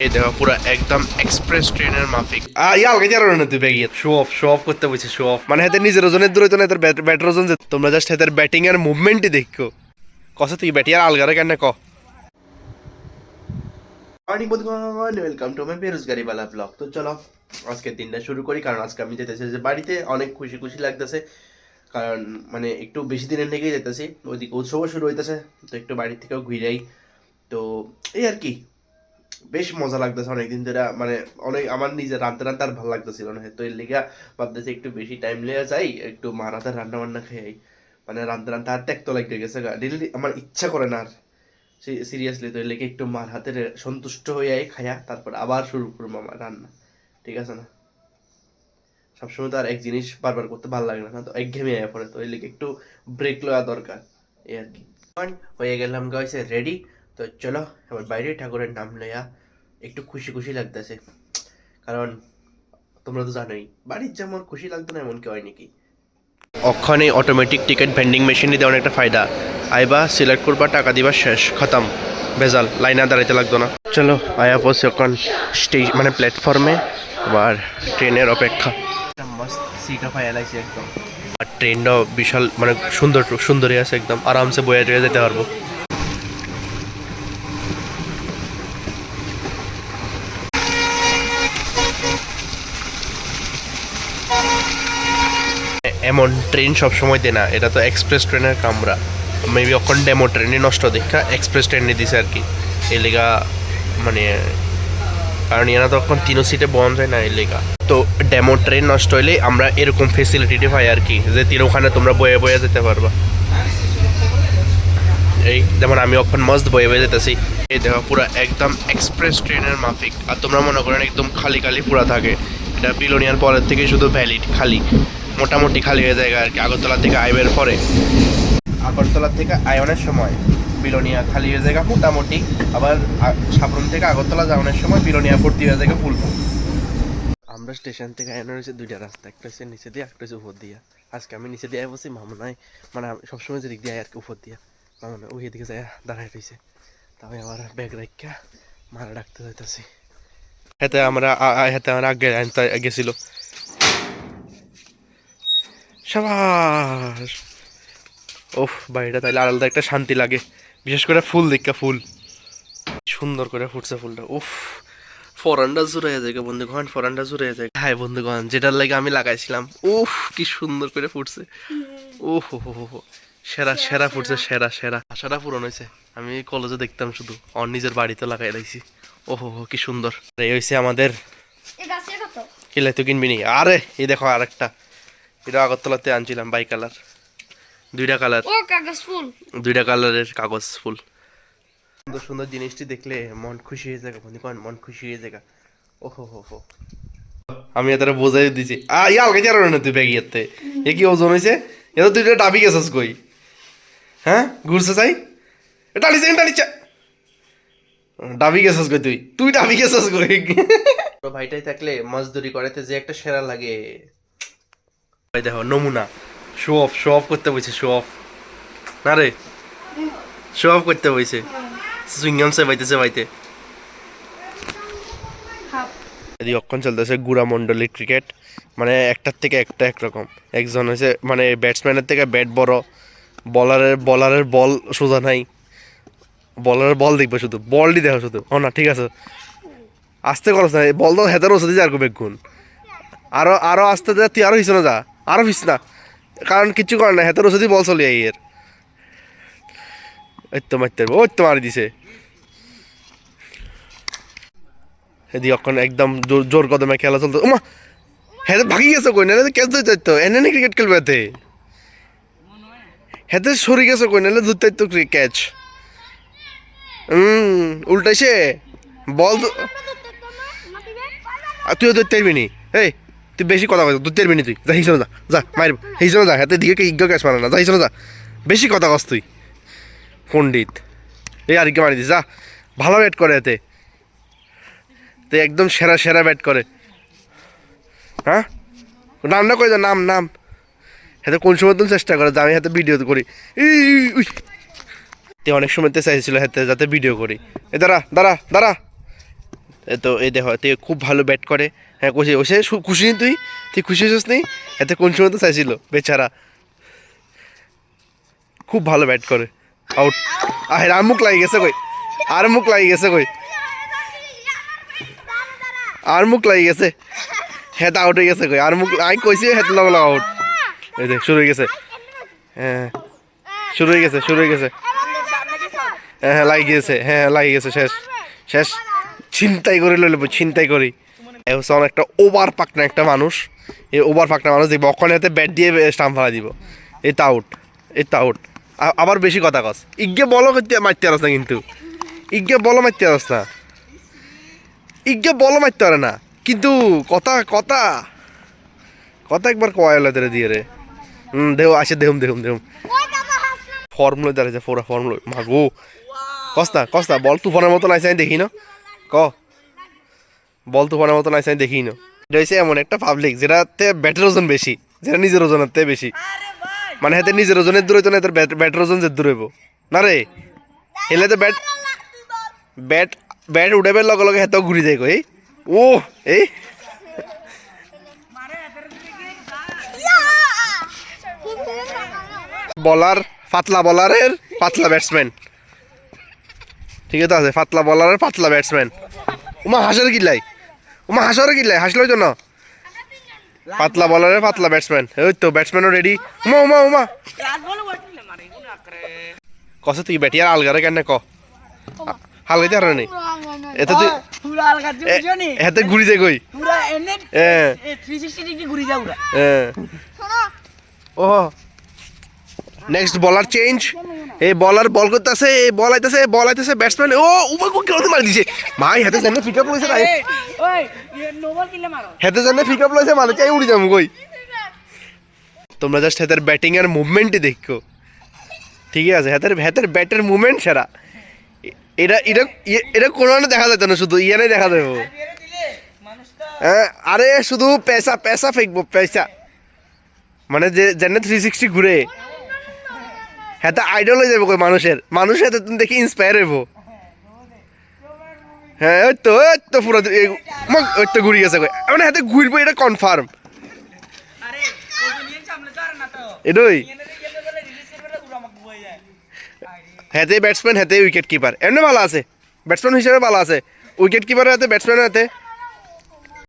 এই দেখো পুরো একদম এক্সপ্রেস ট্রেনের মাফিক আলগে যারা না তুই ব্যাগিয়ে শো অফ করতে বলছে শো অফ মানে হাতে নিজের ওজনের দূরে তো না তোর ব্যাটার ওজন তোমরা জাস্ট হাতের ব্যাটিং এর মুভমেন্টই দেখো কসে তুই ব্যাটি আর আলগারে কেন ক মর্নিং বন্ধুগণ welcome to my বেরোজগারি Bala blog. তো চলো আজকের দিনটা শুরু করি, কারণ আজকে আমি যেতেছি যে বাড়িতে অনেক খুশি খুশি লাগতেছে, কারণ মানে একটু বেশি দিনের থেকেই যেতেছি, ওইদিকে উৎসবও শুরু হইতেছে, তো একটু বাড়ি থেকেও ঘুরাই। তো এই আর কি বেশ মজা লাগতেছে অনেকদিন ধরে, মানে অনেক আমার নিজের রান্না রান্না আর ভালো লাগতেছিল না, তো এর লিগা ভাবতেছি একটু বেশি টাইম লেগে যাই, একটু মার হাতের রান্না বান্না খাই, মানে রান্না রান্না আর ত্যাক্ত লাগে গেছে ডেলি আমার ইচ্ছা করে না আর সিরিয়াসলি। তো এর লিগে একটু মার হাতের সন্তুষ্ট হয়ে খাইয়া তারপর আবার শুরু করবো আমার রান্না, ঠিক আছে না? সবসময় তো আর এক জিনিস বারবার করতে ভালো লাগে না, তো একঘেয়েমি আয়া পড়ে, তো এর লিগে একটু ব্রেক লওয়া দরকার এই আর কি। হয়ে গেলাম গাইছে রেডি, তো চলো এবার বাইরে ঠাকুরের নাম লইয়া একটু খুশি খুশি লাগতেছে, কারণ তোমরা তো জানোই বাড়ির যেমন খুশি লাগতো না এমন কেউ হয় নাকি। ওখানে অটোমেটিক টিকিট ভেন্ডিং মেশিন দিয়ে অনেকটা ফায়দা, আইবা সিলেক্ট করবা টাকা দিবা শেষ খতম, ভেজাল লাইনে দাঁড়াইতে লাগতো না। চলো আয়া পড়ছে ওখান মানে প্ল্যাটফর্মে, আবার ট্রেনের অপেক্ষা মস্ত সিটও পাই এলাইছি একদম, আর ট্রেনটাও বিশাল মানে সুন্দরই আছে, একদম আরামসে বয়ে টয়ে যেতে পারবো। এমন ট্রেন সবসময় দেয় না, এটা তো এক্সপ্রেস ট্রেনের কামরা, মেবি ওখান ডেমো ট্রেনে নষ্ট দেখা এক্সপ্রেস ট্রেনে দিছে আর কি, এই লেগা মানে, কারণ এরা তখন তিনও সিটে বন্ধ হয় না এই লেগা। তো ডেমো ট্রেন নষ্ট হইলে আমরা এরকম ফেসিলিটি পাই আর কি, যে ওখানে তোমরা বয়ে বয়ে যেতে পারবা। এই যেমন আমি ওখান মস্ত বয়ে বয়ে যেতেছি, এই দেখো পুরো একদম এক্সপ্রেস ট্রেনের মাফিক, আর তোমরা মনে করেন একদম খালি খালি পুরা থাকে, এটা বিলোনিয়ার পরের থেকে শুধু ভ্যালিড খালি, মোটামুটি খালি হয়ে যায় আর কি। আগরতলা থেকে আইবের পরে, আগরতলা থেকে আয়নের সময় বিলোনিয়া খালি হয়ে যায় মোটামুটি, আবার সাবরুম থেকে আগরতলা যাওয়ানোর সময় বিলোনিয়া ভর্তি হয়ে যায় ফুল। আমরা স্টেশন থেকে আয়নের হয়েছে দুইটা রাস্তা, একটা হচ্ছে নিচে দিয়ে, একটা হচ্ছে উপর দিয়া। আজকে আমি নিচে দিয়ে বসি, মামনায় মানে সবসময় যেদিক দিয়ে আর কি উপর দিয়া, মামনা ওই দিকে যায় দাঁড়ায় রয়েছে, তবে আমার ব্যাগ রাখা মারা ডাকতে যাইতেছি। হেতে আমরা আগে গেছিল সাবাস। ওফ বাড়িটা তাইলে আলাদা একটা শান্তি লাগে, বিশেষ করে ফুল দেখা, ফুল সুন্দর করে ফুটছে ফুলটা। উফ ফরানটা জুড়ে যায় বন্ধুগণ, ফরানটা জুড়ে যায়। হ্যাঁ বন্ধুগণ, যেটার লাগে আমি লাগাইছিলাম, উফ কি সুন্দর করে ফুটছে। ওহ হো হো হো, সেরা সেরা ফুটছে, সেরা সেরা। আশাটা পূরণ হয়েছে, আমি কলেজে দেখতাম শুধু, আর নিজের বাড়িতে লাগাই দিয়েছি। ওহো হো কি সুন্দর। এই হয়েছে আমাদের কিলাই তো কিনবি নি? আরে এই দেখো আরেকটা, এটা আগরতলাতে আনছিলাম বাই কালার, দুইটা কালার, দুইটা কালারের কাগজ ফুল। সুন্দর সুন্দর জিনিসটি দেখলে মন খুশি হয়ে যায় বন্ধুগণ, মন খুশি হয়ে যায়। ওহো হো হো, আমি এত বোঝাই দিছি আলগে যার না তুই ব্যাগিয়াতে, এ কি ওজন হয়েছে? এ তো দুইটা ডাবি গেছিস কই? হ্যাঁ ঘুরছে চাই টালিছে টালিছে, ডাবি গেছিস কই? তুই তুই ডাবি গেছিস কই? ভাইটাই থাকলে মজদুরি করাতে যে একটা সেরা লাগে। ভাই দেখো নমুনা, শো অফ করতে বলছে, শো অফ না রে, শো অফ করতে বলছে, সুইংগাম সে বাইতেছে বাইতে। এদিকে অক্ষণ চলতেছে গুড়া মন্ডলী ক্রিকেট, মানে একটার থেকে একটা একরকম, একজন হয়েছে মানে ব্যাটসম্যানের থেকে ব্যাট বড়, বলারের বল সোজা নাই, বলারের বল দেখবে শুধু, বলটি দেখো শুধু। ও না ঠিক আছে, আস্তে করছ না, বল তো হেতার ওষুধ আর বেগুন, আরো আস্তে যা, তুই আরো পিছনে যা, আরো পিছ না, কারণ কিচ্ছু করে না, হেতার ওষুধই বল চলে এর, ওই তো মারতে পারবো, ওই তো মারি দিছে। এদিকে অক্ষণ একদম জোর কদমে খেলা চলতো, ওমা হ্যাঁ ভাগি গেছে কই, নাহলে ক্যাচ ধরতে তো এনে ক্রিকেট খেলবে এতে, হেতে সরি গেছে কই, নাহলে ধরতে তো ক্যাচ। উল্টাইছে বল তো, তুইও ধরতে পারবি নি, এই তুই বেশি কথা কস, ধরতে পারবি নি তুই, যা হিসেবে যা, যা মার হিসেবে যা, হাতে দিকে ইজ্ঞ ক্যাচ মারে না, যা হিসেবে যা, বেশি কথা কস তুই পণ্ডিত। এই আর কি মারি দিস, যা ভালো ব্যাট করে এতে, তো একদম সেরা সেরা ব্যাট করে। হ্যাঁ নামটা কই যা, নাম নাম হাতে কোন সময় তুমি চেষ্টা করে যে আমি হাতে ভিডিও করি, তে অনেক সময় তো চাইছিল হাতে যাতে ভিডিও করি। এ দাঁড়া দাঁড়া দাঁড়া, তো এই দেখো তুই খুব ভালো ব্যাট করে। হ্যাঁ খুশি ওসে খুশি নি তুই তুই খুশি হচ্ছিস নি? এতে কোন সময় তো চাইছিল বেচারা, খুব ভালো ব্যাট করে। আউট। আর মুখ লাগি গেছে কই, আর মুখ লাগি গেছে কই, আর মুখ লাগি গেছে। হ্যাঁ আউট হয়ে গেছে কই, আর মুখ আমি কইছি হ্যাঁ লগ লগ আউট। এই দেখ শুরু হয়ে গেছে। হ্যাঁ শুরু হয়ে গেছে, শুরু হয়ে গেছে। হ্যাঁ হ্যাঁ লাগি গেছে, হ্যাঁ লাগি গেছে, শেষ শেষ। ছিনতাই করে লইলে ছিনতাই করি। হচ্ছে একটা ওভার পাকনা একটা মানুষ, এই ওভার পাকনা মানুষ দেখবো অক্ষণে হাতে ব্যাট দিয়ে স্টাম্প ফালা দিব। এই তো আউট, এই তো আউট। আবার বেশি কথা কস, ইগে বলো করতে মারতে পারস না, কিন্তু ইগে বলো মারতে পারস না, ইগে বলো মারতে পারে না কিন্তু কথা কথা কথা একবার কয়লা ধরে দিয়ে রে। দেহ আসে দেহুম দেহুম দেহুম ফর্মুলা দাঁড়াচ্ছে ফোরা ফর্মুলা মাগো। কস্তা কস্তা বল তুফানের মতন আইসে আমি দেখি না, ক বল তুফানের মতন আইসে আমি দেখি না। এটা হচ্ছে এমন একটা পাবলিক যেটাতে ব্যাটের ওজন বেশি, যেটা নিজের ওজনের থেকে বেশি, মানে হাতে নিজের ওজনের দূর হইতো না, এদের ব্যাটের ওজন যে দূর হইব না রে। হেলে তো ব্যাট ব্যাট ব্যাট উঠাবার লগে লগে হাতেও ঘুরি যায় কই। ও এই বলার পাতলা বলারের পাতলা ব্যাটসম্যান, ঠিক আছে পাতলা বলারের পাতলা ব্যাটসম্যান। উমা হাসার কিলাই, উমা হাসার কিলাই হাসলো তো না। পাতলা বলারের পাতলা ব্যাটসম্যান, ওই তো ব্যাটসম্যানও রেডি। উমা উমা উমা কসে তুই ব্যাটিয়ার আলগারে কেন ক হালগাইতে আর নেই এত তুই এতে ঘুরি যায় কই। ও নেক্সট বলার চেঞ্জ, এই বলার বল করতেছে, এই বল আইতেছে, বল আইতেছে, ব্যাটসম্যান ও উমা কো কেন মার দিছে ভাই, হাতে জানে পিকআপ লইছে না, ওই নো বল কিলে মারো, হাতে জানে পিকআপ লইছে মানে চাই উড়ি যাম কই। তোমরা জাস্ট হাতের ব্যাটিং এর মুভমেন্টই দেখো, ঠিক আছে হাতের হাতের ব্যাটের মুভমেন্ট ছাড়া এটা এটা এটা কোনো দেখা যেত না, শুধু ইয়ানে দেখা যাবো। হ্যাঁ আরে শুধু পেশা পেশা ফেকবো পেশা, মানে যে জানে 360 ঘুরে হাতে আইডল হয়ে যাবে কই মানুষের, মানুষের হাতে তুমি দেখি ইন্সপায়ার হইব। হ্যাঁ ওই তো পুরো ওই তো ঘুরে গেছে কই, মানে হাতে ঘুরবো এটা কনফার্ম। এটাই হাতে ব্যাটসম্যান হাতে উইকেট কিপার, এমনি ভালো আছে ব্যাটসম্যান হিসেবে ভালো আছে, উইকেট কিপারের হাতে ব্যাটসম্যানের হাতে